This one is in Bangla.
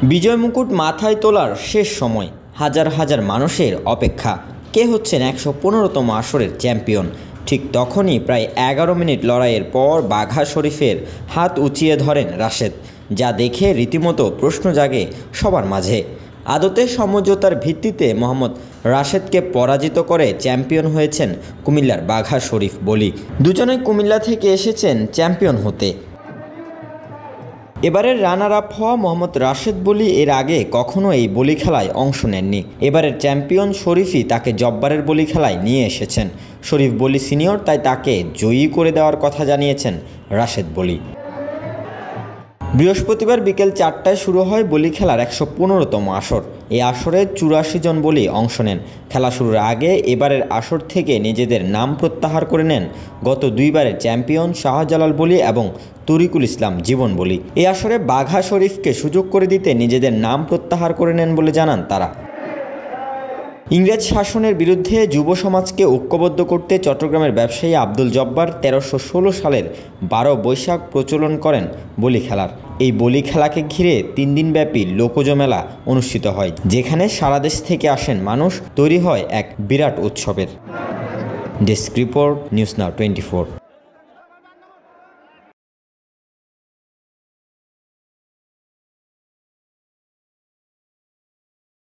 বিজয় মুকুট মাথায় তোলার শেষ সময় হাজার হাজার মানুষের অপেক্ষা। কে হচ্ছেন ১১৫তম আসরের চ্যাম্পিয়ন? ঠিক তখনই প্রায় ১১ মিনিট লড়াইয়ের পর বাঘা শরীফের হাত উঁচিয়ে ধরেন রাশেদ, যা দেখে রীতিমতো প্রশ্ন জাগে সবার মাঝে। আদতে সমঝোতার ভিত্তিতে মোহাম্মদ রাশেদকে পরাজিত করে চ্যাম্পিয়ন হয়েছেন কুমিল্লার বাঘা শরীফ বলি। দুজনেই কুমিল্লা থেকে এসেছেন চ্যাম্পিয়ন হতে। এবারের রানার আপ হওয়া মোহাম্মদ রাশেদ বলি এর আগে কখনো এই বলি খেলায় অংশ নেননি। এবারের চ্যাম্পিয়ন শরীফই তাকে জব্বারের বলি খেলায় নিয়ে এসেছেন। শরীফ বলি সিনিয়র, তাই তাকে জয়ী করে দেওয়ার কথা জানিয়েছেন রাশেদ বলি। বৃহস্পতিবার বিকেল ৪টায় শুরু হয় বলি খেলার ১১৫তম আসর। এই আসরে ৮৪ জন বলি অংশ নেন। খেলা শুরুর আগে এবারের আসর থেকে নিজেদের নাম প্রত্যাহার করে নেন গত দুইবারের চ্যাম্পিয়ন শাহজালাল বলি এবং তরিকুল ইসলাম জীবন বলি। এই আসরে বাঘা শরীফকে সুযোগ করে দিতে নিজেদের নাম প্রত্যাহার করে নেন বলে জানান তারা। ইংরেজ শাসনের বিরুদ্ধে যুব সমাজকে ঐক্যবদ্ধ করতে চট্টগ্রামের ব্যবসায়ী আব্দুল জব্বার ১৩১৬ সালের ১২ বৈশাখ প্রচলন করেন বলি খেলার। এই বলি খেলাকে ঘিরে ৩ দিনব্যাপী লোকজ মেলা অনুষ্ঠিত হয়, যেখানে সারা দেশ থেকে আসেন মানুষ। তৈরি হয় এক বিরাট উৎসবের। Desk report, news now 24।